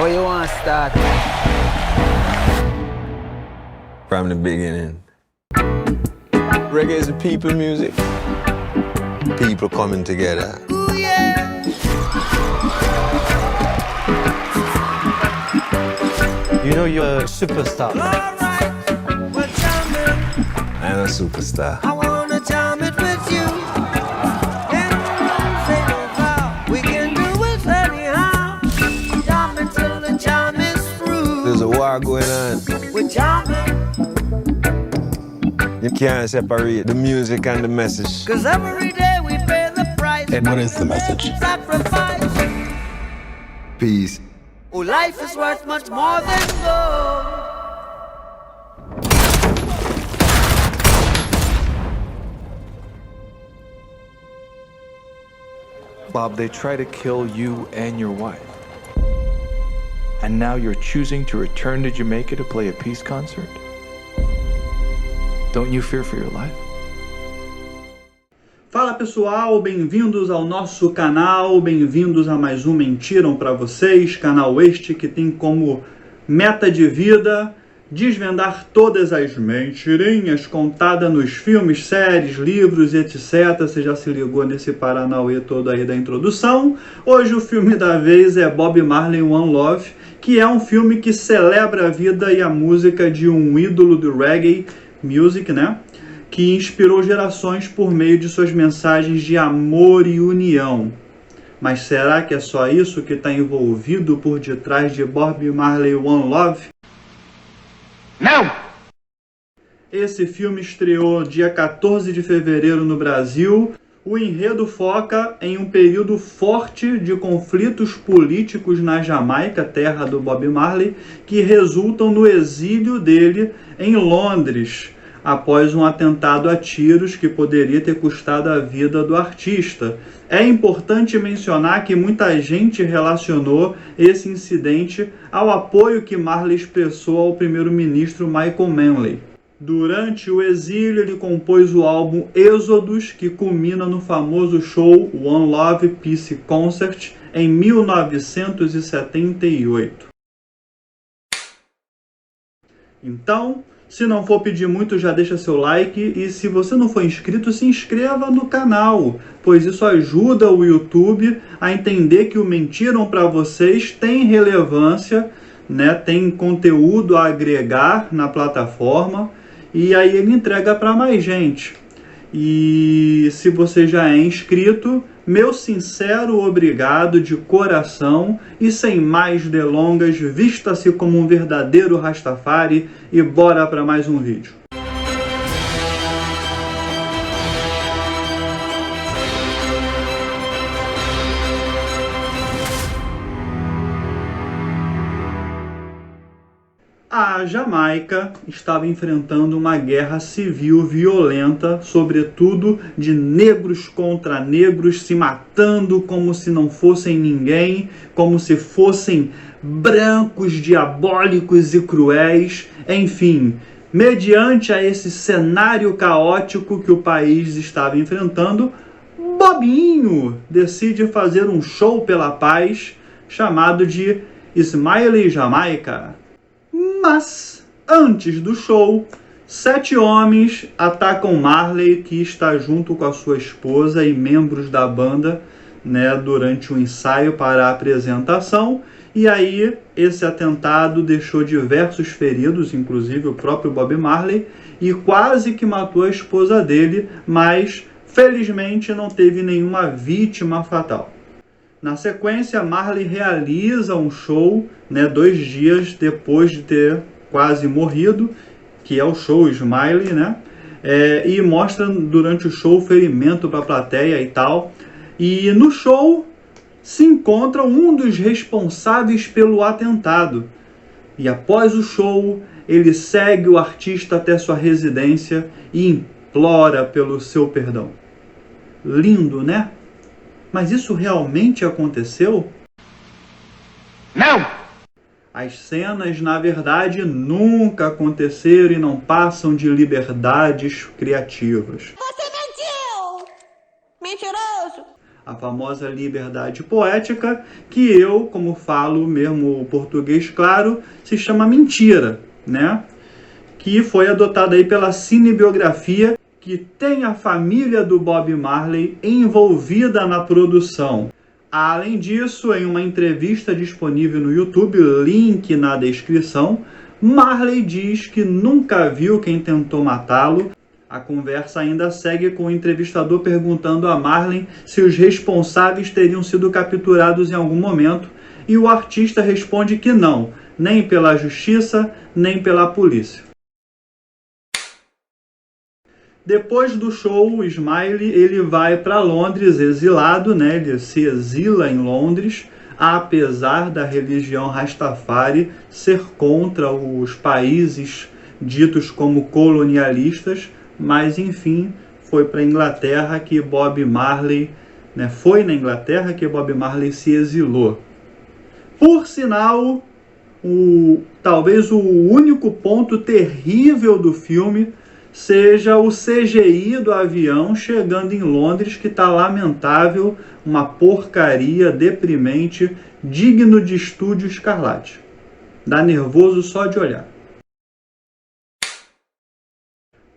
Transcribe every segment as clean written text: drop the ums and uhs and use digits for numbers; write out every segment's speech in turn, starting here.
How you want to start? From the beginning. Reggae is a people music. People coming together. Ooh, yeah. You know you're a superstar. All right, well, jamming. I'm a superstar. I wanna jam it with you. And say no foul. We can do it anyhow. Jam until the jam is through. There's a war going on. We're jamming, You can't separate the music and the message. 'cause every day we pay the price. And what is the message? Sacrifice. Peace. Oh, life is worth much more than gold. Bob, they try to kill you and your wife. And now you're choosing to return to Jamaica to play a peace concert? Don't you fear for your life? Fala pessoal, bem-vindos ao nosso canal, bem-vindos a mais um Mentiram Pra Vocês, canal este que tem como meta de vida desvendar todas as mentirinhas contadas nos filmes, séries, livros, etc. Você já se ligou nesse paranauê todo aí da introdução. Hoje o filme da vez é Bob Marley One Love, que é um filme que celebra a vida e a música de um ídolo do reggae music, né? Que inspirou gerações por meio de suas mensagens de amor e união. Mas será que é só isso que está envolvido por detrás de Bob Marley One Love? Não! Esse filme estreou dia 14 de fevereiro no Brasil. O enredo foca em um período forte de conflitos políticos na Jamaica, terra do Bob Marley, que resultam no exílio dele em Londres, após um atentado a tiros que poderia ter custado a vida do artista. É importante mencionar que muita gente relacionou esse incidente ao apoio que Marley expressou ao primeiro-ministro Michael Manley. Durante o exílio, ele compôs o álbum Êxodos, que culmina no famoso show One Love Peace Concert em 1978. Então, se não for pedir muito, já deixa seu like, e se você não for inscrito, se inscreva no canal, pois isso ajuda o YouTube a entender que o Mentiram Pra Vocês tem relevância, né? Tem conteúdo a agregar na plataforma, e aí ele entrega para mais gente. E se você já é inscrito, meu sincero obrigado de coração, e sem mais delongas, vista-se como um verdadeiro Rastafari e bora para mais um vídeo. A Jamaica estava enfrentando uma guerra civil violenta, sobretudo de negros contra negros, se matando como se não fossem ninguém, como se fossem brancos, diabólicos e cruéis. Enfim, mediante a esse cenário caótico que o país estava enfrentando, Bobinho decide fazer um show pela paz chamado de Smiley Jamaica. Mas, antes do show, 7 homens atacam Marley, que está junto com a sua esposa e membros da banda, né, durante o ensaio para a apresentação. E aí, esse atentado deixou diversos feridos, inclusive o próprio Bob Marley, e quase que matou a esposa dele, mas felizmente não teve nenhuma vítima fatal. Na sequência, Marley realiza um show, né, 2 dias depois de ter quase morrido, que é o show Smiley, né? E mostra durante o show o ferimento para a plateia e tal. E no show se encontra um dos responsáveis pelo atentado. E após o show, ele segue o artista até sua residência e implora pelo seu perdão. Lindo, né? Mas isso realmente aconteceu? Não! As cenas, na verdade, nunca aconteceram e não passam de liberdades criativas. Você mentiu! Mentiroso! a famosa liberdade poética, que eu, como falo mesmo o português claro, se chama mentira, né? Que foi adotada aí pela cinebiografia, que tem a família do Bob Marley envolvida na produção. Além disso, em uma entrevista disponível no YouTube, link na descrição, Marley diz que nunca viu quem tentou matá-lo. A conversa ainda segue com o entrevistador perguntando a Marley se os responsáveis teriam sido capturados em algum momento, e o artista responde que não, nem pela justiça, nem pela polícia. Depois do show, o Smiley ele vai para Londres exilado, né? Ele se exila em Londres, apesar da religião Rastafari ser contra os países ditos como colonialistas, mas enfim, foi para a Inglaterra que Bob Marley, né? Foi na Inglaterra que Bob Marley se exilou. Por sinal, talvez o único ponto terrível do filme seja o CGI do avião chegando em Londres, que está lamentável, uma porcaria deprimente, digno de Estúdio Escarlate. Dá nervoso só de olhar.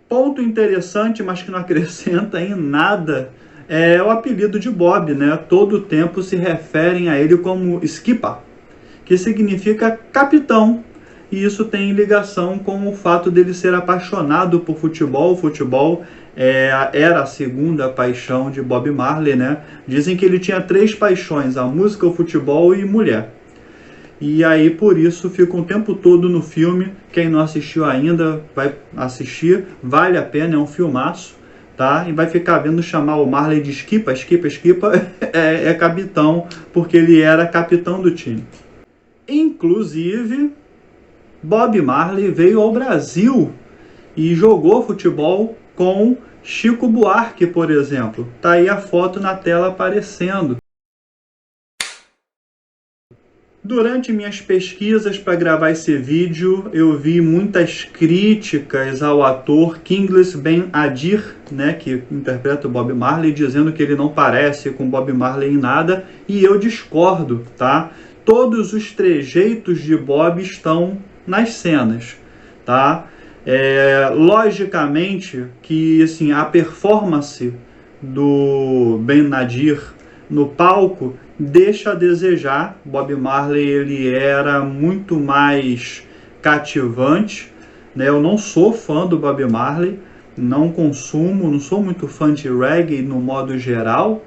Ponto interessante, mas que não acrescenta em nada, é o apelido de Bob, né? Todo tempo se referem a ele como Skipper, que significa capitão. E isso tem ligação com o fato dele ser apaixonado por futebol. O futebol era a segunda paixão de Bob Marley, né? Dizem que ele tinha 3 paixões: a música, o futebol e mulher. E aí, por isso, fica o tempo todo no filme. Quem não assistiu ainda, vai assistir. Vale a pena, é um filmaço, tá? E vai ficar vendo chamar o Marley de Skipper. É capitão, porque ele era capitão do time. Inclusive, Bob Marley veio ao Brasil e jogou futebol com Chico Buarque, por exemplo. Tá aí a foto na tela aparecendo. Durante minhas pesquisas para gravar esse vídeo, eu vi muitas críticas ao ator Kingsley Ben-Adir, né, que interpreta o Bob Marley, dizendo que ele não parece com Bob Marley em nada, e eu discordo, tá? Todos os trejeitos de Bob estão nas cenas, tá? Logicamente que assim, a performance do Ben-Adir no palco deixa a desejar. Bob Marley ele era muito mais cativante, né? Eu não sou fã do Bob Marley, não sou muito fã de reggae no modo geral,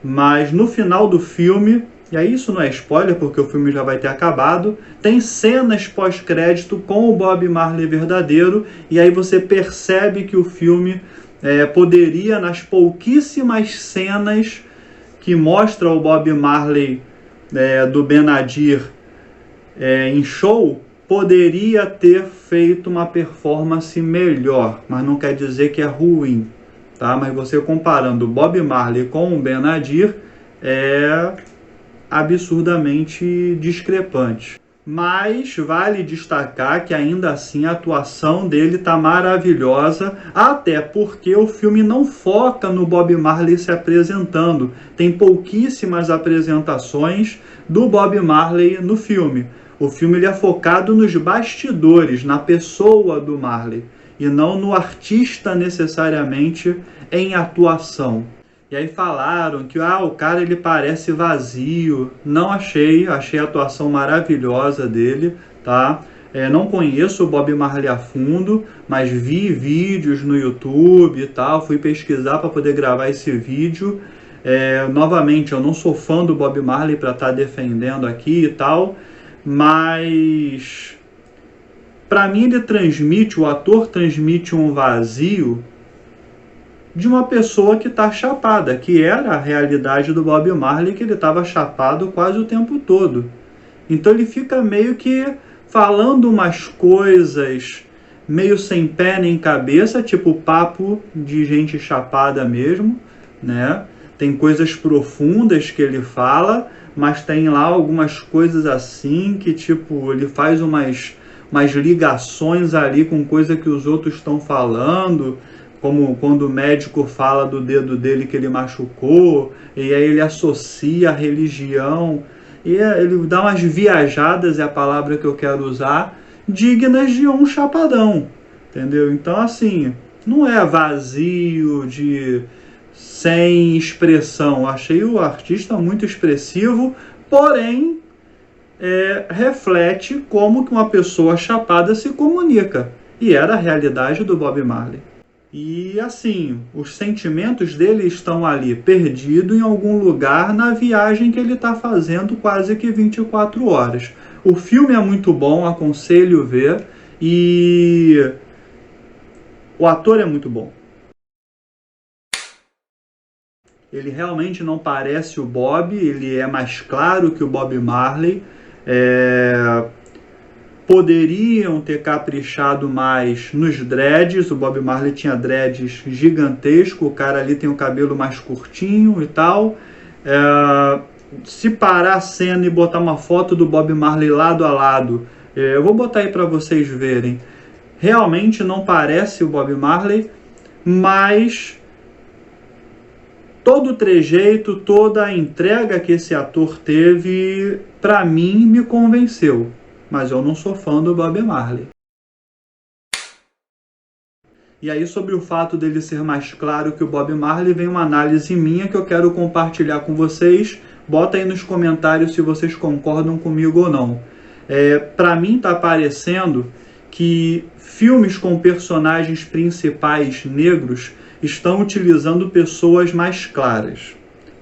mas no final do filme, e aí isso não é spoiler porque o filme já vai ter acabado, tem cenas pós-crédito com o Bob Marley verdadeiro, e aí você percebe que o filme poderia, nas pouquíssimas cenas que mostra o Bob Marley do Ben-Adir em show, poderia ter feito uma performance melhor, mas não quer dizer que é ruim, tá? Mas você comparando o Bob Marley com o Ben-Adir, é absurdamente discrepante. Mas vale destacar que ainda assim a atuação dele está maravilhosa, até porque o filme não foca no Bob Marley se apresentando. Tem pouquíssimas apresentações do Bob Marley no filme. O filme ele é focado nos bastidores, na pessoa do Marley, e não no artista necessariamente em atuação. E aí falaram que o cara ele parece vazio. Não achei a atuação maravilhosa dele, tá? Não conheço o Bob Marley a fundo, mas vi vídeos no YouTube e tal, fui pesquisar para poder gravar esse vídeo. Novamente, eu não sou fã do Bob Marley para estar defendendo aqui e tal, mas para mim o ator transmite um vazio de uma pessoa que está chapada, que era a realidade do Bob Marley, que ele estava chapado quase o tempo todo. Então ele fica meio que falando umas coisas meio sem pé nem cabeça, tipo papo de gente chapada mesmo, né? Tem coisas profundas que ele fala, mas tem lá algumas coisas assim que tipo, ele faz umas ligações ali com coisa que os outros estão falando. como quando o médico fala do dedo dele que ele machucou, e aí ele associa a religião, e ele dá umas viajadas, é a palavra que eu quero usar, dignas de um chapadão, entendeu? Então, assim, não é vazio, sem expressão. Achei o artista muito expressivo, porém, reflete como que uma pessoa chapada se comunica. E era a realidade do Bob Marley. E assim, os sentimentos dele estão ali, perdidos em algum lugar na viagem que ele está fazendo quase que 24 horas. O filme é muito bom, aconselho ver, e o ator é muito bom. Ele realmente não parece o Bob, ele é mais claro que o Bob Marley. Poderiam ter caprichado mais nos dreads. O Bob Marley tinha dreads gigantesco, o cara ali tem o cabelo mais curtinho e tal. Se parar a cena e botar uma foto do Bob Marley lado a lado, eu vou botar aí para vocês verem, realmente não parece o Bob Marley, mas todo o trejeito, toda a entrega que esse ator teve, para mim, me convenceu. Mas eu não sou fã do Bob Marley. E aí, sobre o fato dele ser mais claro que o Bob Marley, vem uma análise minha que eu quero compartilhar com vocês. Bota aí nos comentários se vocês concordam comigo ou não. Para mim, tá parecendo que filmes com personagens principais negros estão utilizando pessoas mais claras,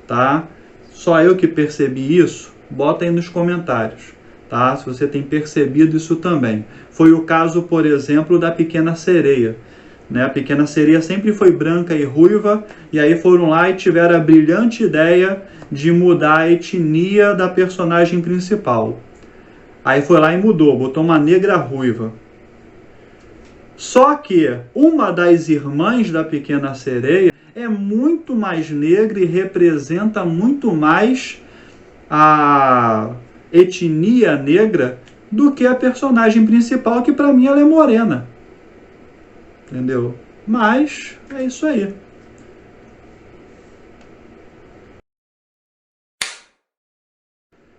tá? Só eu que percebi isso? Bota aí nos comentários. Tá? Se você tem percebido isso também. Foi o caso, por exemplo, da Pequena Sereia. Né? A Pequena Sereia sempre foi branca e ruiva, e aí foram lá e tiveram a brilhante ideia de mudar a etnia da personagem principal. Aí foi lá e mudou, botou uma negra ruiva. Só que uma das irmãs da Pequena Sereia é muito mais negra e representa muito mais a etnia negra do que a personagem principal, que para mim ela é morena, entendeu? Mas é isso aí.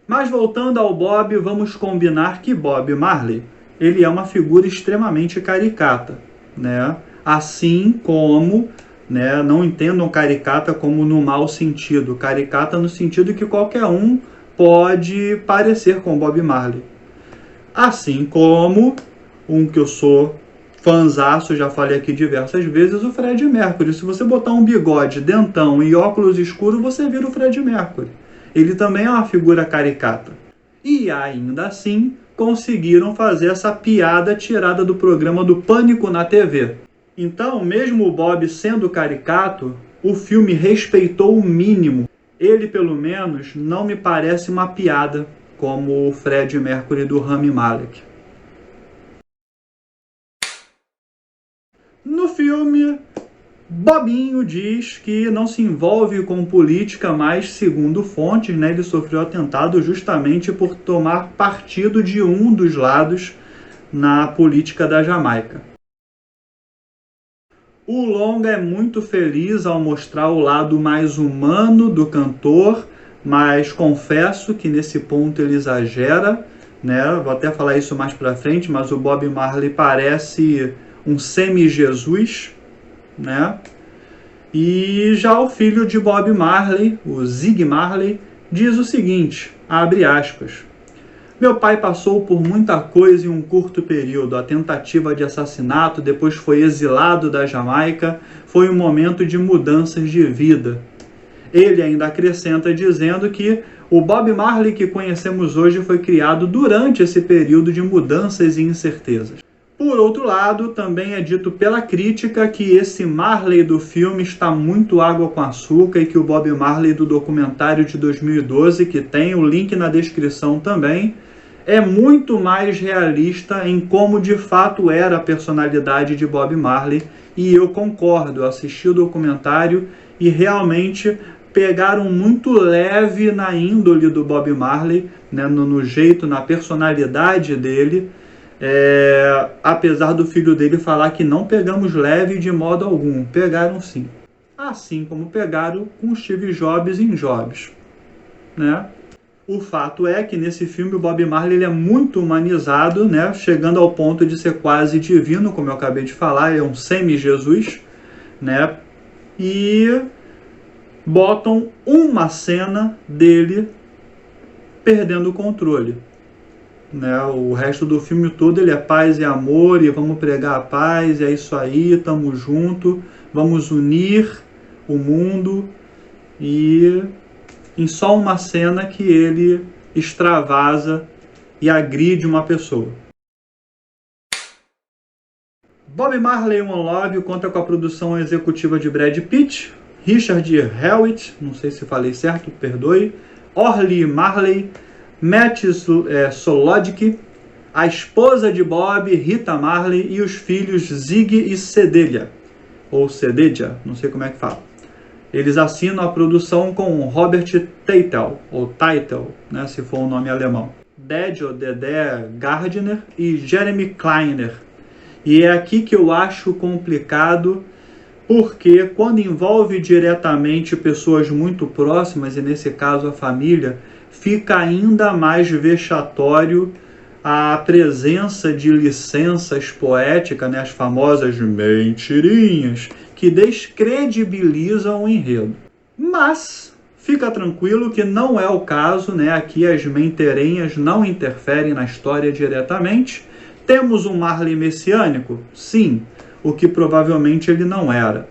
Mas voltando ao Bob, vamos combinar que Bob Marley, ele é uma figura extremamente caricata, né? Assim como, né, não entendam caricata como no mau sentido, caricata no sentido que qualquer um pode parecer com Bob Marley. Assim como um que eu sou fãzaço, já falei aqui diversas vezes, o Fred Mercury. Se você botar um bigode, dentão e óculos escuros, você vira o Fred Mercury. Ele também é uma figura caricata. E ainda assim, conseguiram fazer essa piada tirada do programa do Pânico na TV. Então, mesmo o Bob sendo caricato, o filme respeitou o mínimo. Ele, pelo menos, não me parece uma piada, como o Fred Mercury do Rami Malek. No filme, Bobinho diz que não se envolve com política, mas, segundo fontes, né, ele sofreu atentado justamente por tomar partido de um dos lados na política da Jamaica. O longa é muito feliz ao mostrar o lado mais humano do cantor, mas confesso que nesse ponto ele exagera, né? Vou até falar isso mais pra frente, mas o Bob Marley parece um semi-Jesus, né? E já o filho de Bob Marley, o Zig Marley, diz o seguinte, abre aspas: meu pai passou por muita coisa em um curto período. A tentativa de assassinato, depois foi exilado da Jamaica. Foi um momento de mudanças de vida. Ele ainda acrescenta dizendo que o Bob Marley que conhecemos hoje foi criado durante esse período de mudanças e incertezas. Por outro lado, também é dito pela crítica que esse Marley do filme está muito água com açúcar e que o Bob Marley do documentário de 2012, que tem o link na descrição também, é muito mais realista em como de fato era a personalidade de Bob Marley. E eu concordo, eu assisti o documentário e realmente pegaram muito leve na índole do Bob Marley, né, no jeito, na personalidade dele. apesar do filho dele falar que não pegamos leve de modo algum. Pegaram sim. Assim como pegaram com Steve Jobs em Jobs, né? O fato é que nesse filme o Bob Marley ele é muito humanizado, né? Chegando ao ponto de ser quase divino, como eu acabei de falar, é um semi-Jesus, né? E botam uma cena dele perdendo o controle, né? O resto do filme todo ele é paz e amor, e vamos pregar a paz, e é isso aí, tamo junto, vamos unir o mundo, e em só uma cena que ele extravasa e agride uma pessoa. Bob Marley One Love conta com a produção executiva de Brad Pitt, Richard Hewitt, não sei se falei certo, perdoe, Orly Marley, Matt Solodky, a esposa de Bob, Rita Marley, e os filhos Zig e Cedelia, ou Cedelia, não sei como é que fala. Eles assinam a produção com Robert Teitel, ou Teitel, né, se for um nome alemão, Dedé Gardner e Jeremy Kleiner. E é aqui que eu acho complicado, porque quando envolve diretamente pessoas muito próximas, e nesse caso a família, fica ainda mais vexatório a presença de licenças poéticas, né, as famosas mentirinhas, que descredibilizam o enredo. Mas fica tranquilo que não é o caso, né? Aqui as mentirinhas não interferem na história diretamente. Temos um Marley messiânico? Sim, o que provavelmente ele não era.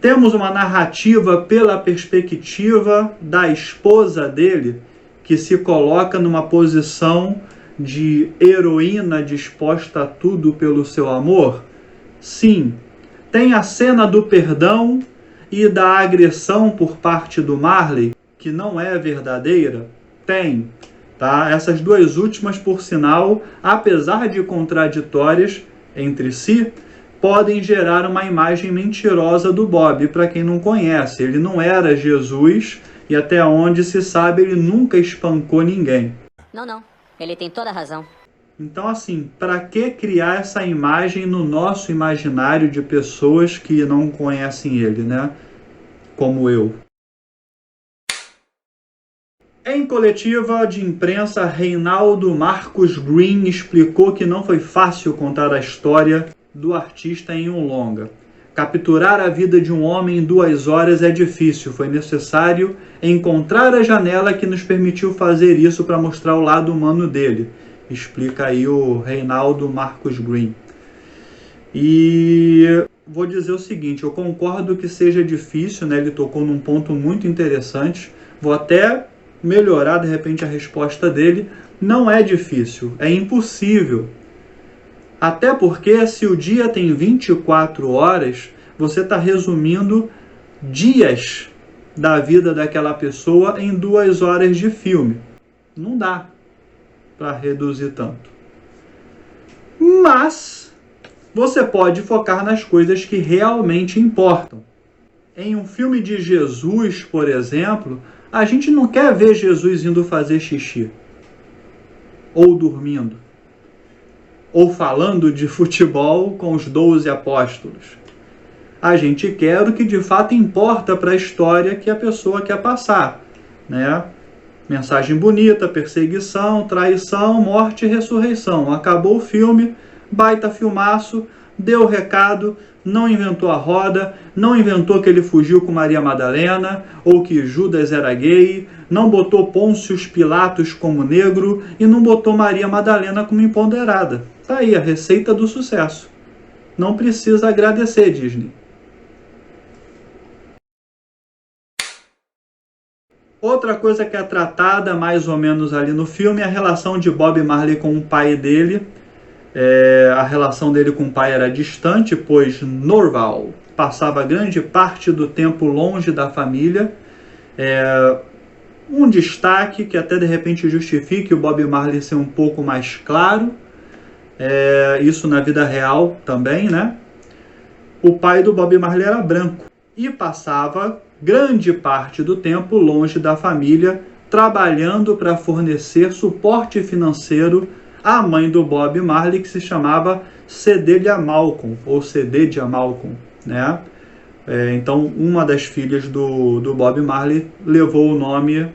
Temos uma narrativa pela perspectiva da esposa dele, que se coloca numa posição de heroína disposta a tudo pelo seu amor? Sim. Tem a cena do perdão e da agressão por parte do Marley, que não é verdadeira? Tem. Tá? Essas duas últimas, por sinal, apesar de contraditórias entre si, podem gerar uma imagem mentirosa do Bob. Para quem não conhece, ele não era Jesus e até onde se sabe ele nunca espancou ninguém. Não, ele tem toda a razão. Então, assim, para que criar essa imagem no nosso imaginário de pessoas que não conhecem ele, né? Como eu. Em coletiva de imprensa, Reinaldo Marcus Green explicou que não foi fácil contar a história do artista em um longa. Capturar a vida de um homem em 2 horas é difícil. Foi necessário encontrar a janela que nos permitiu fazer isso para mostrar o lado humano dele. Explica aí o Reinaldo Marcus Green. E vou dizer o seguinte, eu concordo que seja difícil, né? Ele tocou num ponto muito interessante. Vou até melhorar, de repente, a resposta dele. Não é difícil, é impossível. Até porque se o dia tem 24 horas, você está resumindo dias da vida daquela pessoa em 2 horas de filme. Não dá para reduzir tanto. Mas você pode focar nas coisas que realmente importam. Em um filme de Jesus, por exemplo, a gente não quer ver Jesus indo fazer xixi, ou dormindo, ou falando de futebol com os 12 apóstolos. A gente quer o que de fato importa para a história que a pessoa quer passar, né? Mensagem bonita, perseguição, traição, morte e ressurreição. Acabou o filme, baita filmaço, deu o recado, não inventou a roda, não inventou que ele fugiu com Maria Madalena, ou que Judas era gay, não botou Pôncio Pilatos como negro e não botou Maria Madalena como empoderada. Tá aí a receita do sucesso. Não precisa agradecer, Disney. Outra coisa que é tratada mais ou menos ali no filme é a relação de Bob Marley com o pai dele. A relação dele com o pai era distante, pois Norval passava grande parte do tempo longe da família. Um destaque que até de repente justifique o Bob Marley ser um pouco mais claro. Isso na vida real também, né? O pai do Bob Marley era branco e passava grande parte do tempo longe da família, trabalhando para fornecer suporte financeiro a mãe do Bob Marley, que se chamava Cedelia Malcolm, ou Cededia Malcolm, né? Então, uma das filhas do Bob Marley levou o nome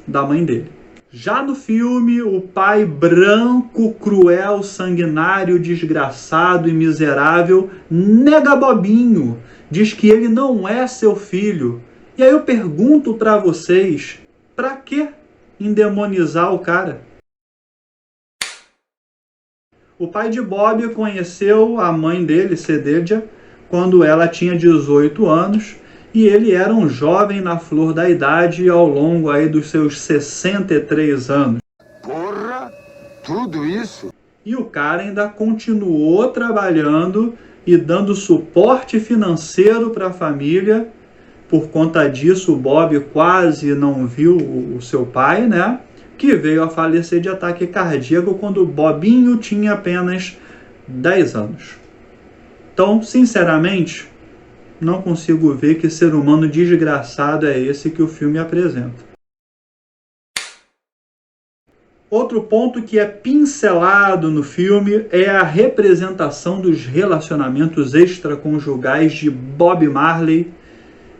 da mãe dele. Já no filme, o pai branco, cruel, sanguinário, desgraçado e miserável nega Bobinho, diz que ele não é seu filho. E aí eu pergunto para vocês, para que endemonizar o cara? O pai de Bob conheceu a mãe dele, Cededia, quando ela tinha 18 anos, e ele era um jovem na flor da idade ao longo aí dos seus 63 anos. Porra, tudo isso? E o cara ainda continuou trabalhando e dando suporte financeiro para a família. Por conta disso, o Bob quase não viu o seu pai, né? Que veio a falecer de ataque cardíaco quando o Bobinho tinha apenas 10 anos. Então, sinceramente, não consigo ver que ser humano desgraçado é esse que o filme apresenta. Outro ponto que é pincelado no filme é a representação dos relacionamentos extraconjugais de Bob Marley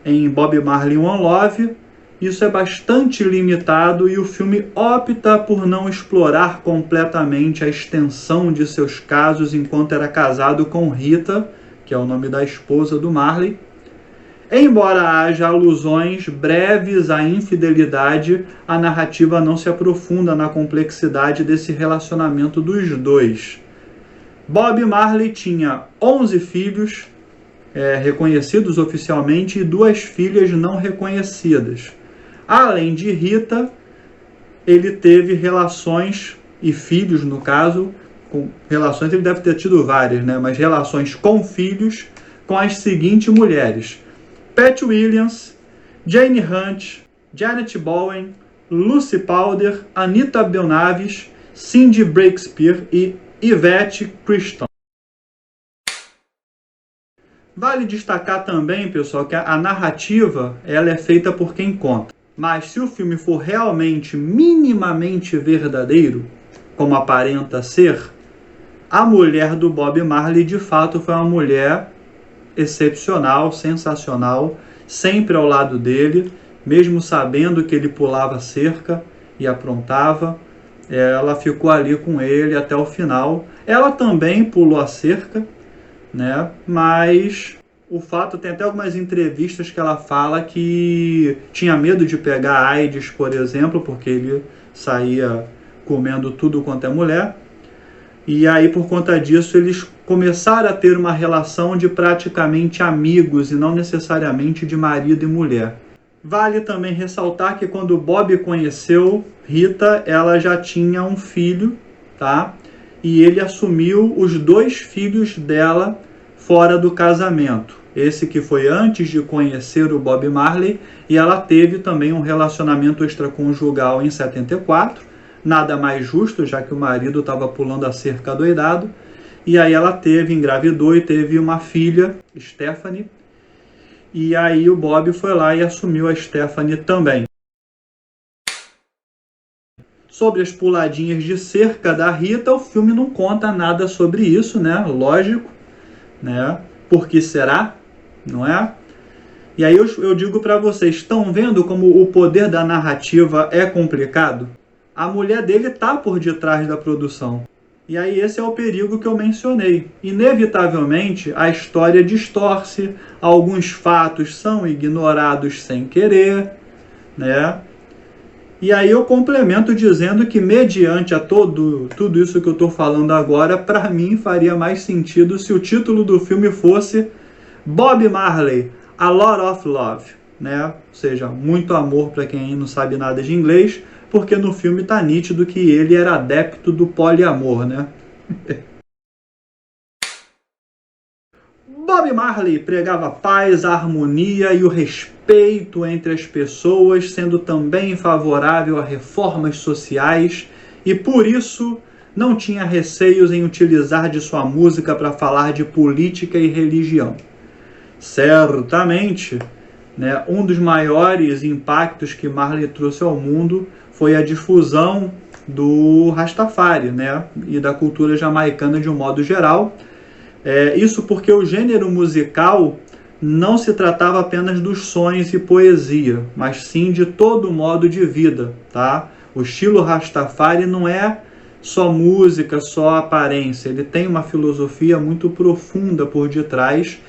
em Bob Marley One Love. Isso é bastante limitado e o filme opta por não explorar completamente a extensão de seus casos enquanto era casado com Rita, que é o nome da esposa do Marley. Embora haja alusões breves à infidelidade, a narrativa não se aprofunda na complexidade desse relacionamento dos dois. Bob Marley tinha 11 filhos reconhecidos oficialmente e 2 filhas não reconhecidas. Além de Rita, ele teve relações, e filhos no caso, com relações ele deve ter tido várias, né? Mas relações com filhos com as seguintes mulheres: Pat Williams, Jane Hunt, Janet Bowen, Lucy Powder, Anita Belnavis, Cindy Breakspear e Yvette Christon. Vale destacar também, pessoal, que a narrativa ela é feita por quem conta. Mas se o filme for realmente minimamente verdadeiro, como aparenta ser, a mulher do Bob Marley de fato foi uma mulher excepcional, sensacional, sempre ao lado dele, mesmo sabendo que ele pulava cerca e aprontava. Ela ficou ali com ele até o final. Ela também pulou a cerca, né? Mas o fato, tem até algumas entrevistas que ela fala que tinha medo de pegar AIDS, por exemplo, porque ele saía comendo tudo quanto é mulher. E aí, por conta disso, eles começaram a ter uma relação de praticamente amigos e não necessariamente de marido e mulher. Vale também ressaltar que quando Bob conheceu Rita, ela já tinha um filho, tá? E ele assumiu os 2 filhos dela fora do casamento. Esse que foi antes de conhecer o Bob Marley, e ela teve também um relacionamento extraconjugal em 74, nada mais justo, já que o marido estava pulando a cerca adoidado, e aí ela engravidou e teve uma filha, Stephanie, e aí o Bob foi lá e assumiu a Stephanie também. Sobre as puladinhas de cerca da Rita, o filme não conta nada sobre isso, né? Lógico, né? Por que será? Não é? E aí eu digo para vocês, estão vendo como o poder da narrativa é complicado? A mulher dele está por detrás da produção. E aí esse é o perigo que eu mencionei. Inevitavelmente, a história distorce, alguns fatos são ignorados sem querer, né? E aí eu complemento dizendo que, mediante a tudo isso que eu estou falando agora, para mim faria mais sentido se o título do filme fosse Bob Marley, A Lot of Love, né? Ou seja, muito amor para quem não sabe nada de inglês, porque no filme está nítido que ele era adepto do poliamor, né? Bob Marley pregava a paz, a harmonia e o respeito entre as pessoas, sendo também favorável a reformas sociais, e por isso não tinha receios em utilizar de sua música para falar de política e religião. Certamente, né, um dos maiores impactos que Marley trouxe ao mundo foi a difusão do Rastafari, né? E da cultura jamaicana de um modo geral. Isso porque o gênero musical não se tratava apenas dos sons e poesia, mas sim de todo o modo de vida, tá? O estilo Rastafari não é só música, só aparência, ele tem uma filosofia muito profunda por detrás,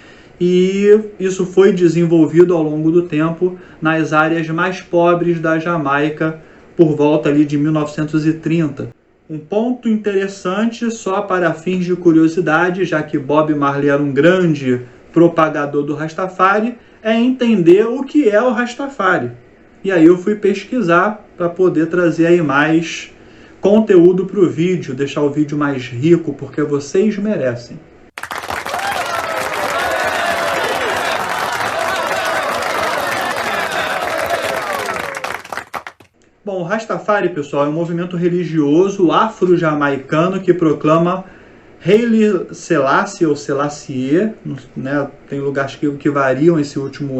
e isso foi desenvolvido ao longo do tempo nas áreas mais pobres da Jamaica por volta ali de 1930. Um ponto interessante, só para fins de curiosidade, já que Bob Marley era um grande propagador do Rastafari, é entender o que é o Rastafari. E aí eu fui pesquisar para poder trazer aí mais conteúdo para o vídeo, deixar o vídeo mais rico, porque vocês merecem. Bom, o Rastafari, pessoal, é um movimento religioso afro-jamaicano que proclama Haile Selassie ou Selassie, né? Tem lugares que variam esse último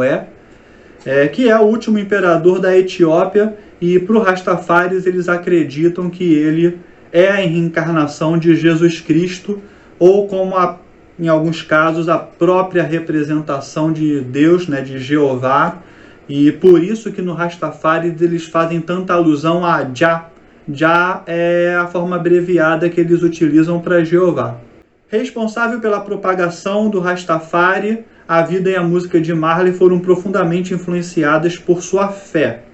que é o último imperador da Etiópia, e para os Rastafaris eles acreditam que ele é a reencarnação de Jesus Cristo, ou como em alguns casos a própria representação de Deus, né, de Jeová, e por isso que no Rastafari eles fazem tanta alusão a Jah. Jah é a forma abreviada que eles utilizam para Jeová. Responsável pela propagação do Rastafari, a vida e a música de Marley foram profundamente influenciadas por sua fé.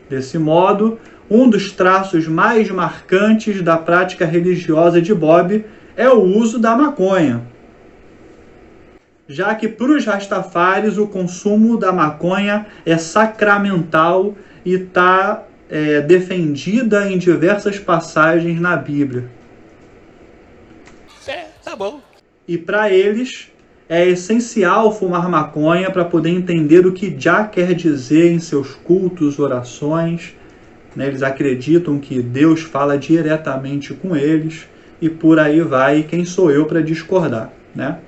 Desse modo, um dos traços mais marcantes da prática religiosa de Bob é o uso da maconha, já que para os Rastafaris o consumo da maconha é sacramental e está defendida em diversas passagens na Bíblia. Tá bom. E para eles é essencial fumar maconha para poder entender o que Jah quer dizer em seus cultos, orações. Né? Eles acreditam que Deus fala diretamente com eles, e por aí vai. Quem sou eu para discordar, né?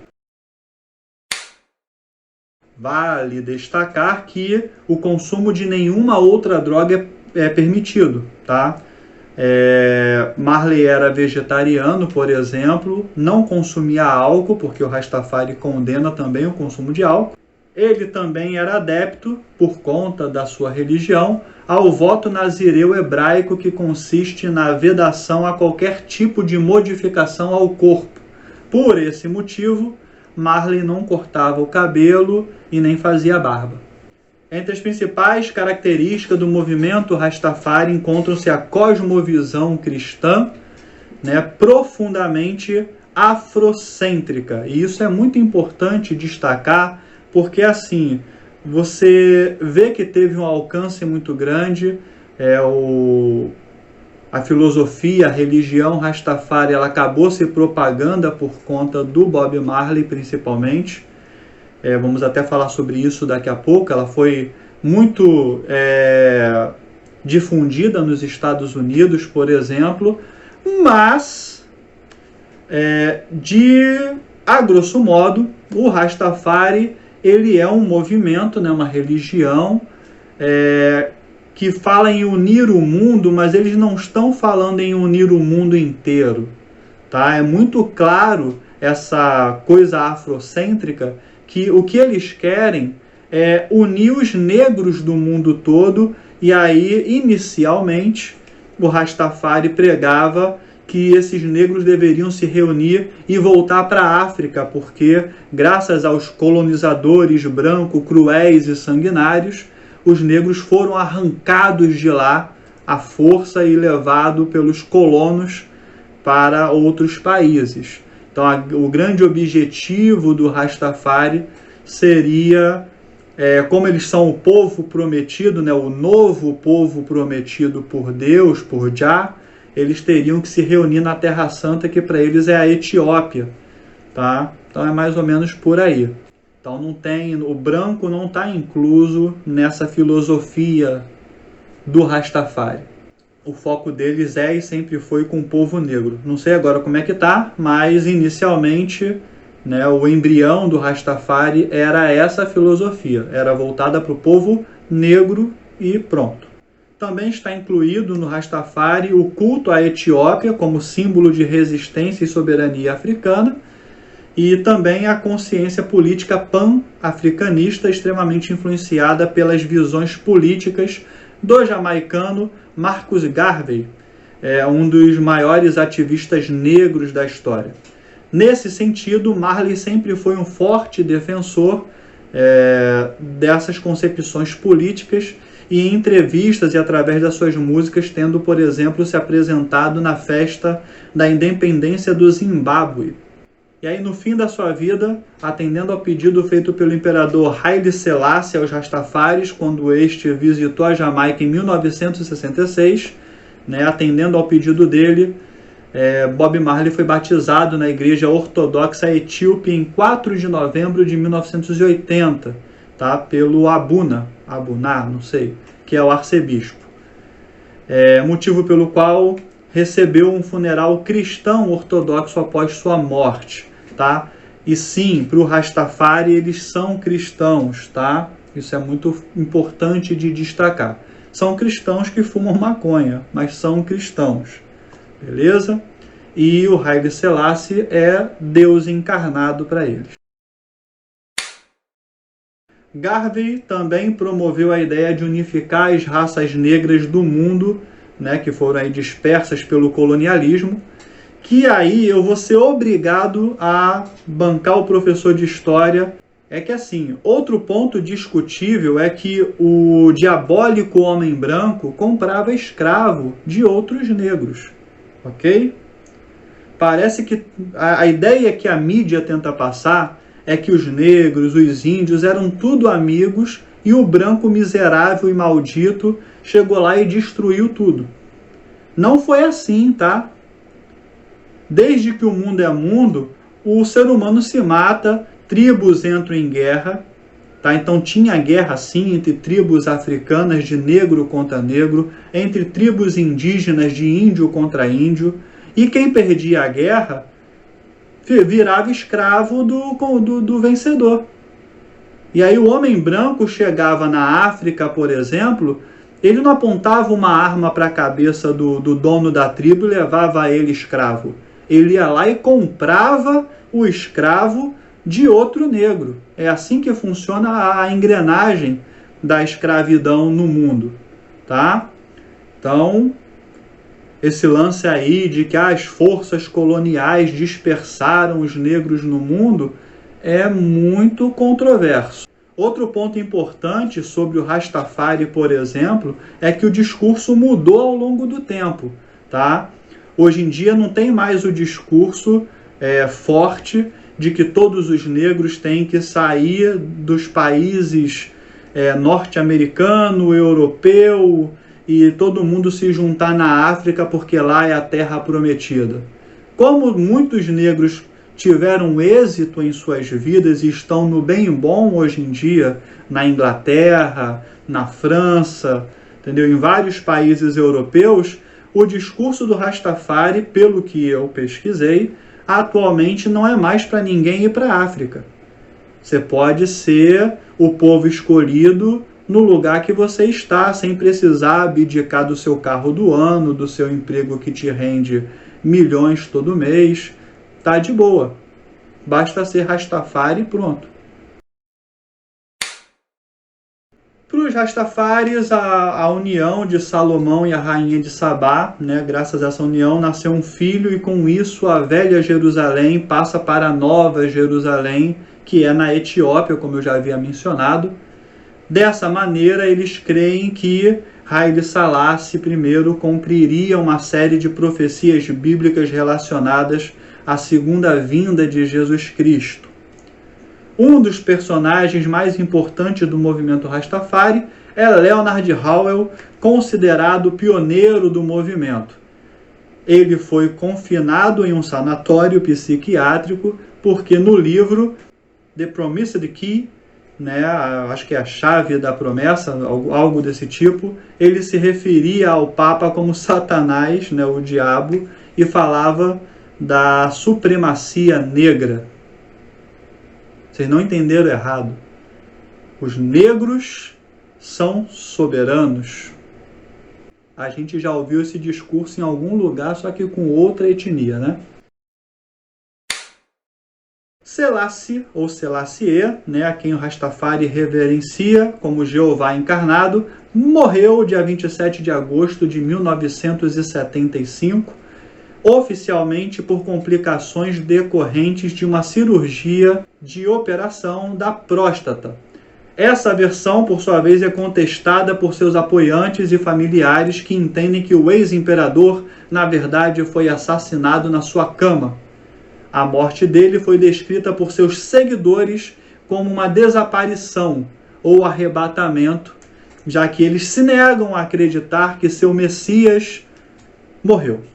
Vale destacar que o consumo de nenhuma outra droga é permitido, tá? Marley era vegetariano, por exemplo, não consumia álcool, porque o Rastafari condena também o consumo de álcool. Ele também era adepto, por conta da sua religião, ao voto nazireu hebraico, que consiste na vedação a qualquer tipo de modificação ao corpo. Por esse motivo, Marley não cortava o cabelo e nem fazia barba. Entre as principais características do movimento Rastafari encontram-se a cosmovisão cristã, né, profundamente afrocêntrica. E isso é muito importante destacar, porque assim, você vê que teve um alcance muito grande, a filosofia, a religião Rastafari, ela acabou se propagando por conta do Bob Marley, principalmente. Vamos até falar sobre isso daqui a pouco. Ela foi muito difundida nos Estados Unidos, por exemplo, mas, a grosso modo, o Rastafari ele é um movimento, né, uma religião que fala em unir o mundo, mas eles não estão falando em unir o mundo inteiro, tá? É muito claro essa coisa afrocêntrica, que o que eles querem é unir os negros do mundo todo. E aí, inicialmente, o Rastafari pregava que esses negros deveriam se reunir e voltar para a África, porque, graças aos colonizadores brancos, cruéis e sanguinários, os negros foram arrancados de lá à força e levados pelos colonos para outros países. Então, o grande objetivo do Rastafari seria, como eles são o povo prometido, né, o novo povo prometido por Deus, por Jah, eles teriam que se reunir na Terra Santa, que para eles é a Etiópia, tá? Então é mais ou menos por aí. Então o branco não está incluso nessa filosofia do Rastafari. O foco deles e sempre foi com o povo negro. Não sei agora como é que tá, mas inicialmente, né, o embrião do Rastafari era essa filosofia. Era voltada para o povo negro e pronto. Também está incluído no Rastafari o culto à Etiópia como símbolo de resistência e soberania africana, e também a consciência política pan-africanista extremamente influenciada pelas visões políticas do jamaicano Marcus Garvey, um dos maiores ativistas negros da história. Nesse sentido, Marley sempre foi um forte defensor dessas concepções políticas, e em entrevistas e através das suas músicas, tendo, por exemplo, se apresentado na festa da independência do Zimbábue. E aí, no fim da sua vida, atendendo ao pedido feito pelo imperador Haile Selassie aos Rastafaris, quando este visitou a Jamaica em 1966, atendendo ao pedido dele, Bob Marley foi batizado na igreja ortodoxa etíope em 4 de novembro de 1980, pelo Abuná, não sei, que é o arcebispo. Motivo pelo qual recebeu um funeral cristão ortodoxo após sua morte. E sim, para o Rastafari eles são cristãos, Isso é muito importante de destacar. São cristãos que fumam maconha, mas são cristãos, beleza? E o Haile Selassie é Deus encarnado para eles. Garvey também promoveu a ideia de unificar as raças negras do mundo, que foram aí dispersas pelo colonialismo, que aí eu vou ser obrigado a bancar o professor de história. É que assim, outro ponto discutível é que o diabólico homem branco comprava escravo de outros negros, ok? Parece que a ideia que a mídia tenta passar é que os negros, os índios eram tudo amigos e o branco miserável e maldito chegou lá e destruiu tudo. Não foi assim, Desde que o mundo é mundo, o ser humano se mata, tribos entram em guerra, Então tinha guerra sim entre tribos africanas de negro contra negro, entre tribos indígenas de índio contra índio, e quem perdia a guerra virava escravo do vencedor. E aí o homem branco chegava na África, por exemplo, ele não apontava uma arma para a cabeça do dono da tribo e levava ele escravo. Ele ia lá e comprava o escravo de outro negro. É assim que funciona a engrenagem da escravidão no mundo, tá? Então, esse lance aí de que as forças coloniais dispersaram os negros no mundo é muito controverso. Outro ponto importante sobre o Rastafari, por exemplo, é que o discurso mudou ao longo do tempo, tá? Hoje em dia não tem mais o discurso forte de que todos os negros têm que sair dos países norte-americano, europeu e todo mundo se juntar na África porque lá é a terra prometida. Como muitos negros tiveram êxito em suas vidas e estão no bem bom hoje em dia, na Inglaterra, na França, entendeu? Em vários países europeus, o discurso do Rastafari, pelo que eu pesquisei, atualmente não é mais para ninguém ir para a África. Você pode ser o povo escolhido no lugar que você está, sem precisar abdicar do seu carro do ano, do seu emprego que te rende milhões todo mês. Tá de boa. Basta ser Rastafari e pronto. Para os Rastafaris, a união de Salomão e a rainha de Sabá, graças a essa união, nasceu um filho e com isso a velha Jerusalém passa para a nova Jerusalém, que é na Etiópia, como eu já havia mencionado. Dessa maneira, eles creem que Haile Selassie I cumpriria uma série de profecias bíblicas relacionadas à segunda vinda de Jesus Cristo. Um dos personagens mais importantes do movimento Rastafari é Leonard Howell, considerado pioneiro do movimento. Ele foi confinado em um sanatório psiquiátrico porque no livro The Promised Key, acho que é a chave da promessa, algo desse tipo, ele se referia ao Papa como Satanás, o diabo, e falava da supremacia negra. Vocês não entenderam errado. Os negros são soberanos. A gente já ouviu esse discurso em algum lugar, só que com outra etnia, né? Selassie, ou Selassie, né, a quem o Rastafari reverencia como Jeová encarnado, morreu dia 27 de agosto de 1975, oficialmente por complicações decorrentes de uma cirurgia de operação da próstata. Essa versão, por sua vez, é contestada por seus apoiantes e familiares que entendem que o ex-imperador, na verdade, foi assassinado na sua cama. A morte dele foi descrita por seus seguidores como uma desaparição ou arrebatamento, já que eles se negam a acreditar que seu Messias morreu.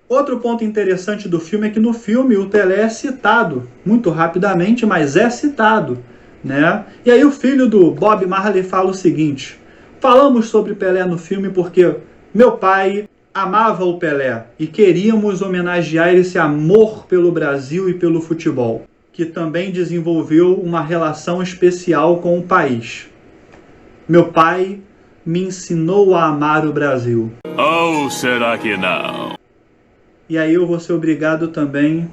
Outro ponto interessante do filme é que no filme o Pelé é citado, muito rapidamente, mas é citado, né? E aí o filho do Bob Marley fala o seguinte: falamos sobre Pelé no filme porque meu pai amava o Pelé e queríamos homenagear esse amor pelo Brasil e pelo futebol, que também desenvolveu uma relação especial com o país. Meu pai me ensinou a amar o Brasil. Ou será que não? E aí eu vou ser obrigado também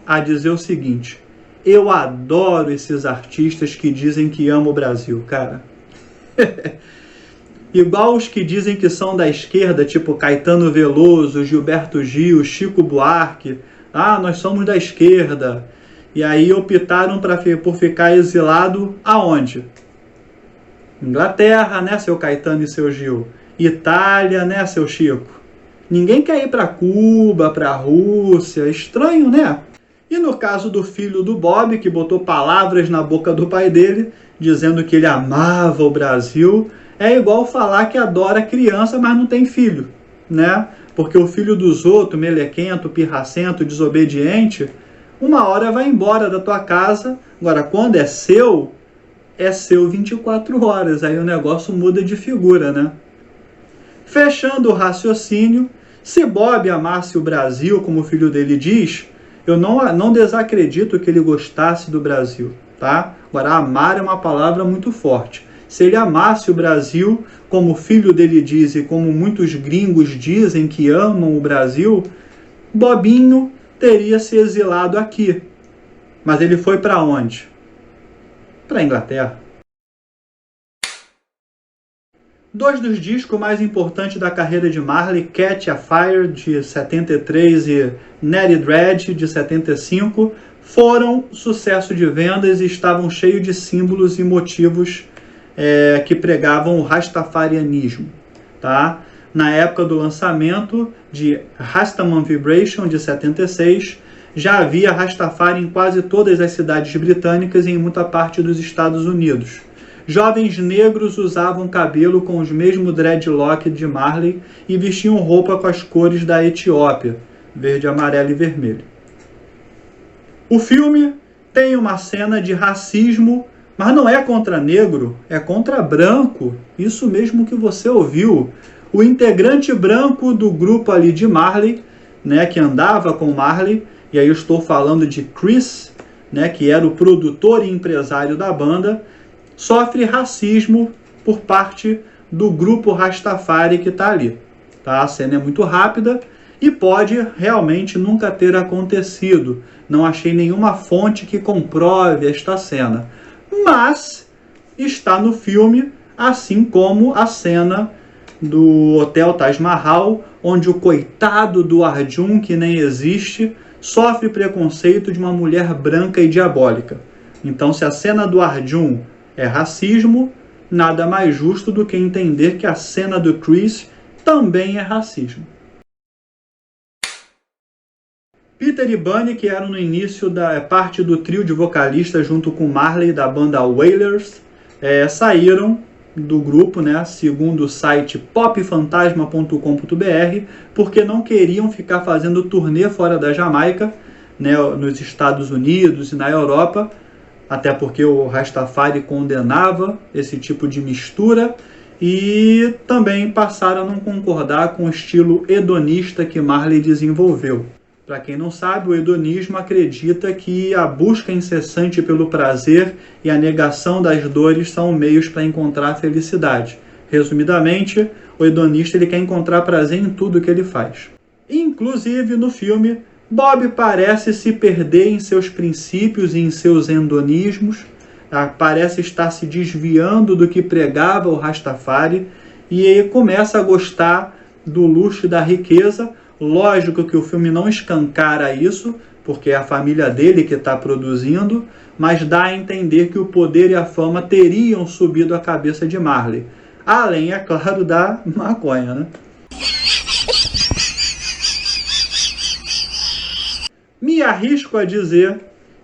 a dizer o seguinte: eu adoro esses artistas que dizem que amam o Brasil, cara. Igual os que dizem que são da esquerda, tipo Caetano Veloso, Gilberto Gil, Chico Buarque. Ah, nós somos da esquerda. E aí optaram por ficar exilado aonde? Inglaterra, né, seu Caetano e seu Gil? Itália, né, seu Chico? Ninguém quer ir para Cuba, para a Rússia. Estranho, né? E no caso do filho do Bob, que botou palavras na boca do pai dele, dizendo que ele amava o Brasil, é igual falar que adora criança, mas não tem filho, né? Porque o filho dos outros, melequento, pirracento, desobediente, uma hora vai embora da tua casa. Agora, quando é seu 24 horas. Aí o negócio muda de figura, né? Fechando o raciocínio, se Bob amasse o Brasil, como o filho dele diz, eu não desacredito que ele gostasse do Brasil, tá? Agora, amar é uma palavra muito forte. Se ele amasse o Brasil, como o filho dele diz e como muitos gringos dizem que amam o Brasil, Bobinho teria se exilado aqui. Mas ele foi para onde? Para a Inglaterra. Dois dos discos mais importantes da carreira de Marley, Catch a Fire, de 73, e Natty Dread, de 75, foram sucesso de vendas e estavam cheios de símbolos e motivos que pregavam o rastafarianismo. Tá? Na época do lançamento de Rastaman Vibration, de 76, já havia Rastafari em quase todas as cidades britânicas e em muita parte dos Estados Unidos. Jovens negros usavam cabelo com os mesmos dreadlock de Marley e vestiam roupa com as cores da Etiópia, verde, amarelo e vermelho. O filme tem uma cena de racismo, mas não é contra negro, é contra branco. Isso mesmo que você ouviu. O integrante branco do grupo ali de Marley, né, que andava com Marley, e aí eu estou falando de Chris, né, que era o produtor e empresário da banda, sofre racismo por parte do grupo Rastafari que está ali. Tá? A cena é muito rápida e pode realmente nunca ter acontecido. Não achei nenhuma fonte que comprove esta cena. Mas está no filme, assim como a cena do Hotel Taj Mahal, onde o coitado do Arjun, que nem existe, sofre preconceito de uma mulher branca e diabólica. Então, se a cena do Arjun é racismo, nada mais justo do que entender que a cena do Chris também é racismo. Peter e Bunny, que eram no início da parte do trio de vocalistas junto com Marley da banda Wailers, saíram do grupo, né, segundo o site popfantasma.com.br, porque não queriam ficar fazendo turnê fora da Jamaica, né, nos Estados Unidos e na Europa, até porque o Rastafari condenava esse tipo de mistura, e também passaram a não concordar com o estilo hedonista que Marley desenvolveu. Para quem não sabe, o hedonismo acredita que a busca incessante pelo prazer e a negação das dores são meios para encontrar a felicidade. Resumidamente, o hedonista ele quer encontrar prazer em tudo que ele faz. Inclusive, no filme, Bob parece se perder em seus princípios e em seus hedonismos, parece estar se desviando do que pregava o Rastafari e ele começa a gostar do luxo e da riqueza. Lógico que o filme não escancara isso, porque é a família dele que está produzindo, mas dá a entender que o poder e a fama teriam subido a cabeça de Marley. Além, é claro, da maconha, né? Me arrisco a dizer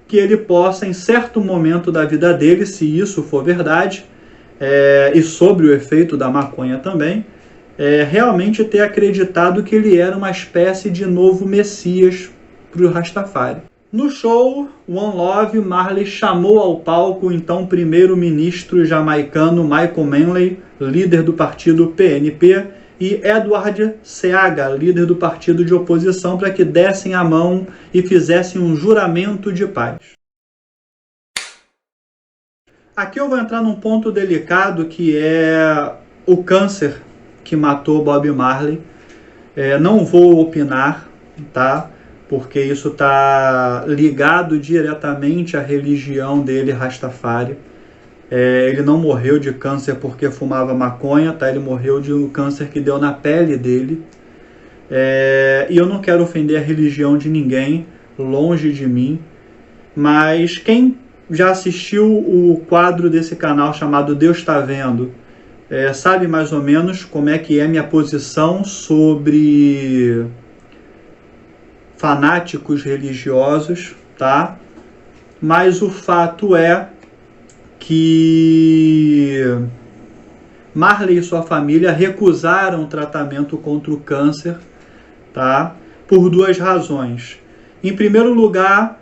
que ele possa, em certo momento da vida dele, se isso for verdade, e sobre o efeito da maconha também, realmente ter acreditado que ele era uma espécie de novo Messias para o Rastafari. No show One Love, Marley chamou ao palco o então primeiro-ministro jamaicano Michael Manley, líder do partido PNP, e Edward Seaga, líder do partido de oposição, para que dessem a mão e fizessem um juramento de paz. Aqui eu vou entrar num ponto delicado que é o câncer que matou Bob Marley. Não vou opinar, tá? Porque isso está ligado diretamente à religião dele, Rastafari. Ele não morreu de câncer porque fumava maconha, tá? Ele morreu de um câncer que deu na pele dele. E eu não quero ofender a religião de ninguém, longe de mim. Mas quem já assistiu o quadro desse canal chamado Deus Tá Vendo, sabe mais ou menos como é que é minha posição sobre fanáticos religiosos, tá? Mas o fato é que Marley e sua família recusaram o tratamento contra o câncer, tá? Por duas razões. Em primeiro lugar,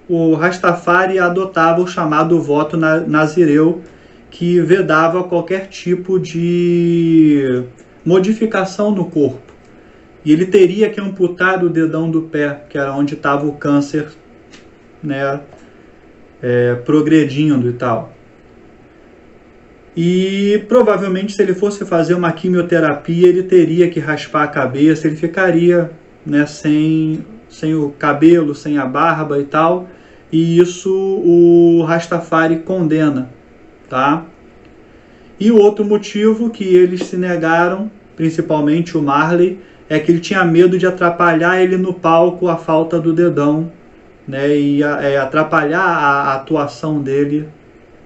o Rastafari adotava o chamado voto nazireu, que vedava qualquer tipo de modificação no corpo. E ele teria que amputar o dedão do pé, que era onde estava o câncer, né, progredindo e tal. E provavelmente, se ele fosse fazer uma quimioterapia, ele teria que raspar a cabeça, ele ficaria, né, sem o cabelo, sem a barba e tal. E isso o Rastafari condena, tá? E o outro motivo que eles se negaram, principalmente o Marley, é que ele tinha medo de atrapalhar ele no palco a falta do dedão, né, e atrapalhar a atuação dele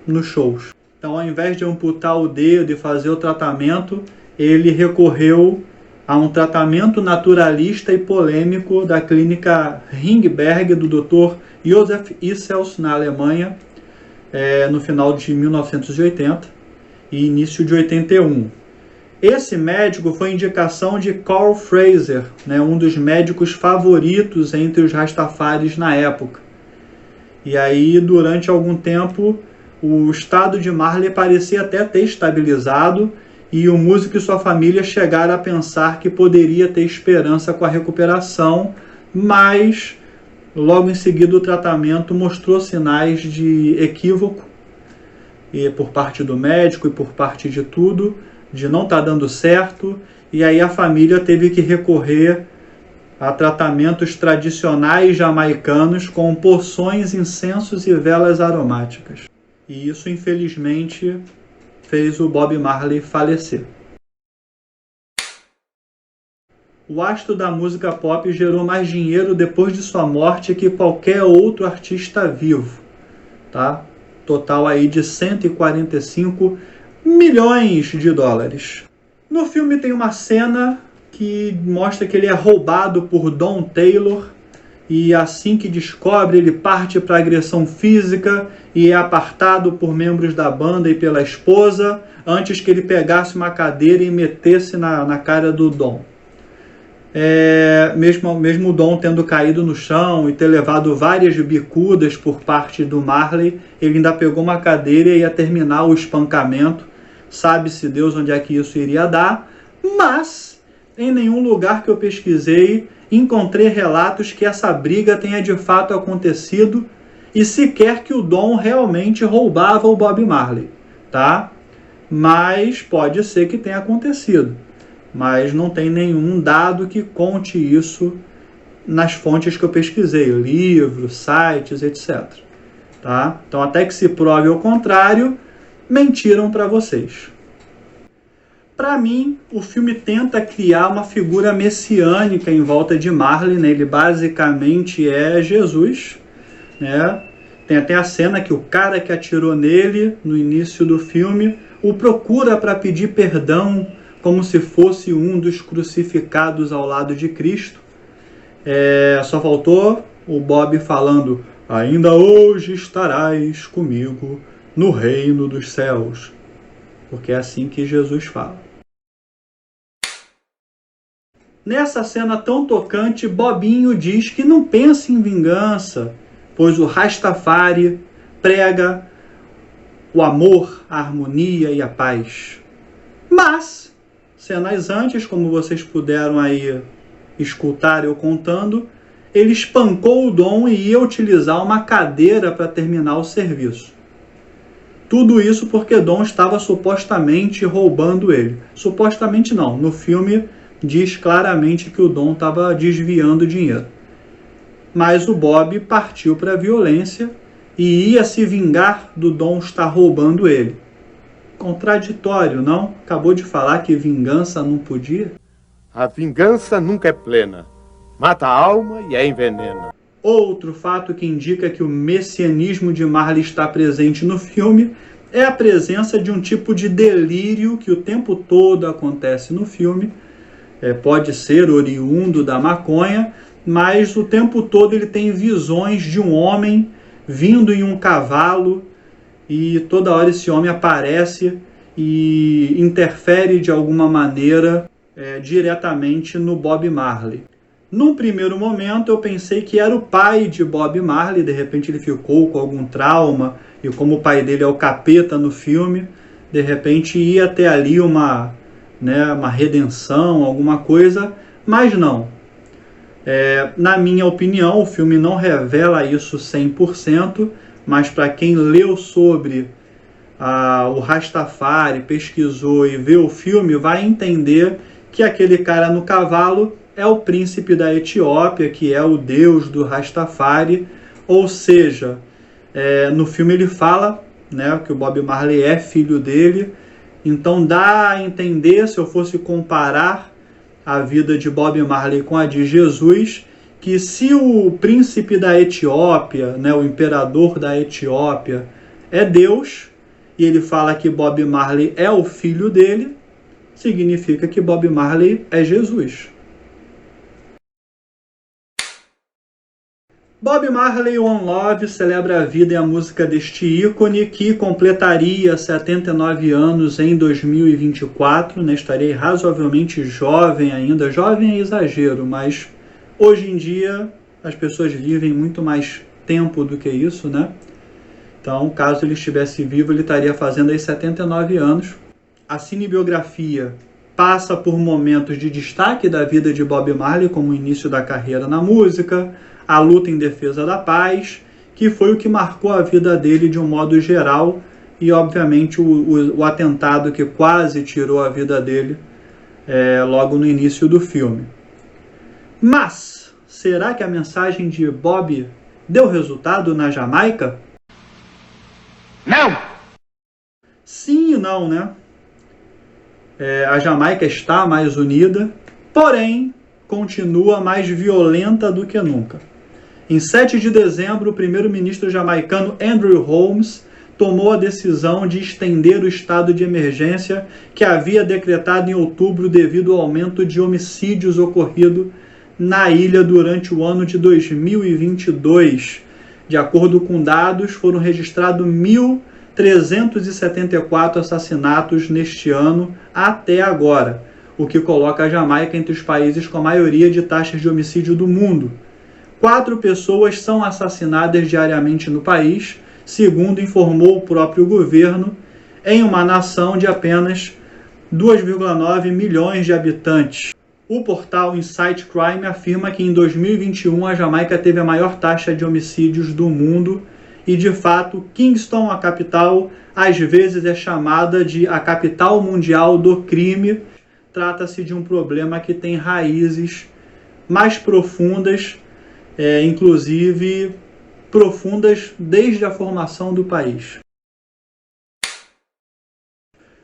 nos shows. Então, ao invés de amputar o dedo e fazer o tratamento, ele recorreu a um tratamento naturalista e polêmico da clínica Ringberg do Dr. Josef Issels, na Alemanha, no final de 1980 e início de 81. Esse médico foi indicação de Carl Fraser, né, um dos médicos favoritos entre os Rastafaris na época. E aí, durante algum tempo, o estado de Marley parecia até ter estabilizado e o músico e sua família chegaram a pensar que poderia ter esperança com a recuperação, mas logo em seguida o tratamento mostrou sinais de equívoco, e por parte do médico e por parte de tudo, de não estar dando certo, e aí a família teve que recorrer a tratamentos tradicionais jamaicanos com poções, incensos e velas aromáticas. E isso, infelizmente, fez o Bob Marley falecer. O astro da música pop gerou mais dinheiro depois de sua morte que qualquer outro artista vivo, tá? Total aí de 145 milhões de dólares. No filme tem uma cena que mostra que ele é roubado por Don Taylor e assim que descobre, ele parte para agressão física e é apartado por membros da banda e pela esposa antes que ele pegasse uma cadeira e metesse na cara do Don. Mesmo o Don tendo caído no chão e ter levado várias bicudas por parte do Marley, ele ainda pegou uma cadeira e ia terminar o espancamento. Sabe-se Deus onde é que isso iria dar, mas Em nenhum lugar que eu pesquisei, encontrei relatos que essa briga tenha de fato acontecido e sequer que o Don realmente roubava o Bob Marley, tá? Mas pode ser que tenha acontecido. Mas não tem nenhum dado que conte isso nas fontes que eu pesquisei, livros, sites, etc. Tá? Então, até que se prove o contrário, mentiram para vocês. Para mim, o filme tenta criar uma figura messiânica em volta de Marley, né? Ele basicamente é Jesus, né? Tem até a cena que o cara que atirou nele no início do filme o procura para pedir perdão, como se fosse um dos crucificados ao lado de Cristo. Só faltou o Bob falando: ainda hoje estarás comigo no reino dos céus. Porque é assim que Jesus fala. Nessa cena tão tocante, Bobinho diz que não pensa em vingança, pois o Rastafari prega o amor, a harmonia e a paz. Mas, cenas antes, como vocês puderam aí escutar eu contando, ele espancou o Don e ia utilizar uma cadeira para terminar o serviço. Tudo isso porque Don estava supostamente roubando ele. Supostamente não, no filme diz claramente que o Don estava desviando dinheiro. Mas o Bob partiu para a violência e ia se vingar do Don estar roubando ele. Contraditório, não? Acabou de falar que vingança não podia? A vingança nunca é plena. Mata a alma e a envenena. Outro fato que indica que o messianismo de Marley está presente no filme é a presença de um tipo de delírio que o tempo todo acontece no filme. Pode ser oriundo da maconha, mas o tempo todo ele tem visões de um homem vindo em um cavalo e toda hora esse homem aparece e interfere de alguma maneira diretamente no Bob Marley. Num primeiro momento eu pensei que era o pai de Bob Marley, de repente ele ficou com algum trauma e como o pai dele é o capeta no filme, de repente ia ter ali uma redenção, alguma coisa, mas não. Na minha opinião, o filme não revela isso 100%, mas para quem leu sobre o Rastafari, pesquisou e vê o filme, vai entender que aquele cara no cavalo é o príncipe da Etiópia, que é o deus do Rastafari, ou seja, no filme ele fala, né, que o Bob Marley é filho dele. Então dá a entender, se eu fosse comparar a vida de Bob Marley com a de Jesus, que se o príncipe da Etiópia, né, o imperador da Etiópia, é Deus, e ele fala que Bob Marley é o filho dele, significa que Bob Marley é Jesus. Bob Marley One Love celebra a vida e a música deste ícone que completaria 79 anos em 2024, né? Estarei razoavelmente jovem ainda, jovem é exagero, mas hoje em dia as pessoas vivem muito mais tempo do que isso, né? Então, caso ele estivesse vivo, ele estaria fazendo aí 79 anos. A cinebiografia passa por momentos de destaque da vida de Bob Marley, como o início da carreira na música, a luta em defesa da paz, que foi o que marcou a vida dele de um modo geral, e obviamente o atentado que quase tirou a vida dele logo no início do filme. Mas, será que a mensagem de Bob deu resultado na Jamaica? Não! Sim e não, né? A Jamaica está mais unida, porém continua mais violenta do que nunca. Em 7 de dezembro, o primeiro-ministro jamaicano Andrew Holmes tomou a decisão de estender o estado de emergência que havia decretado em outubro devido ao aumento de homicídios ocorrido na ilha durante o ano de 2022. De acordo com dados, foram registrados 1.374 assassinatos neste ano até agora, o que coloca a Jamaica entre os países com a maioria de taxas de homicídio do mundo. 4 pessoas são assassinadas diariamente no país, segundo informou o próprio governo, em uma nação de apenas 2,9 milhões de habitantes. O portal Insight Crime afirma que em 2021 a Jamaica teve a maior taxa de homicídios do mundo e, de fato, Kingston, a capital, às vezes é chamada de a capital mundial do crime. Trata-se de um problema que tem raízes mais profundas, inclusive profundas desde a formação do país.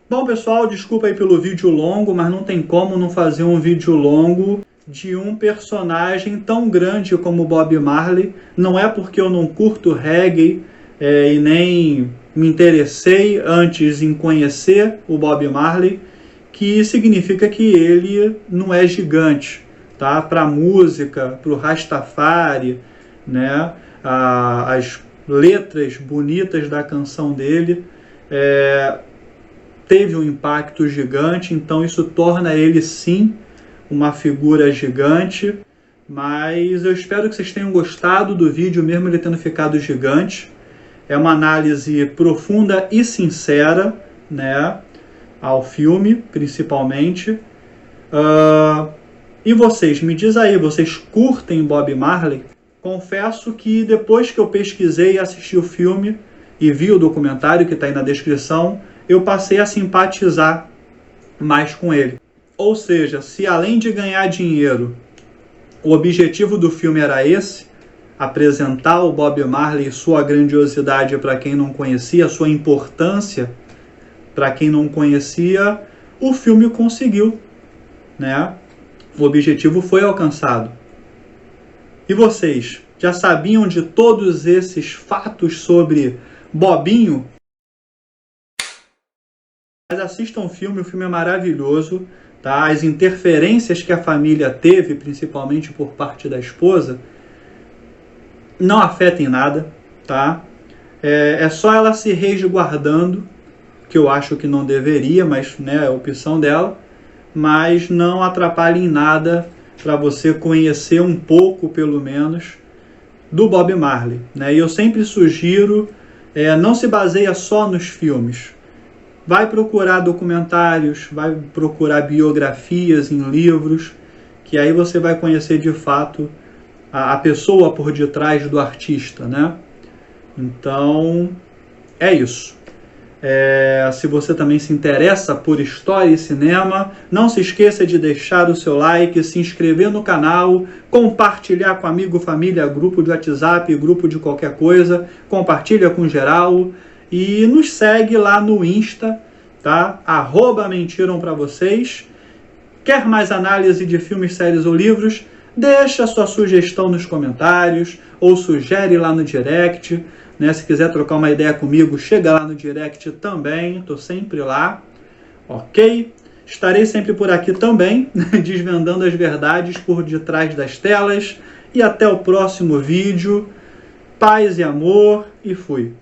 Bom, pessoal, desculpa aí pelo vídeo longo, mas não tem como não fazer um vídeo longo de um personagem tão grande como Bob Marley. Não é porque eu não curto reggae e nem me interessei antes em conhecer o Bob Marley, que significa que ele não é gigante, tá? Para a música, para o Rastafari, né? As letras bonitas da canção dele teve um impacto gigante, então isso torna ele sim uma figura gigante. Mas eu espero que vocês tenham gostado do vídeo, mesmo ele tendo ficado gigante. É uma análise profunda e sincera, né, ao filme, principalmente. E vocês, me diz aí, vocês curtem Bob Marley? Confesso que depois que eu pesquisei e assisti o filme e vi o documentário que está aí na descrição, eu passei a simpatizar mais com ele. Ou seja, se além de ganhar dinheiro, o objetivo do filme era esse, apresentar o Bob Marley e sua grandiosidade para quem não conhecia, sua importância para quem não conhecia, o filme conseguiu, né? O objetivo foi alcançado. E vocês, já sabiam de todos esses fatos sobre Bobinho? Mas assistam o filme é maravilhoso, tá? As interferências que a família teve, principalmente por parte da esposa, não afetam em nada, tá? É só ela se resguardando, que eu acho que não deveria, mas, né, é a opção dela, mas não atrapalha em nada para você conhecer um pouco, pelo menos, do Bob Marley, né? E eu sempre sugiro, não se baseia só nos filmes. Vai procurar documentários, vai procurar biografias em livros, que aí você vai conhecer de fato a pessoa por detrás do artista, né? Então, é isso. Se você também se interessa por história e cinema, não se esqueça de deixar o seu like, se inscrever no canal, compartilhar com amigo, família, grupo de WhatsApp, grupo de qualquer coisa, compartilha com geral e nos segue lá no Insta, tá? @mentiram pra vocês. Quer mais análise de filmes, séries ou livros? Deixa sua sugestão nos comentários ou sugere lá no direct. Né? Se quiser trocar uma ideia comigo, chega lá no direct também, estou sempre lá, ok? Estarei sempre por aqui também, desvendando as verdades por detrás das telas. E até o próximo vídeo. Paz e amor, e fui!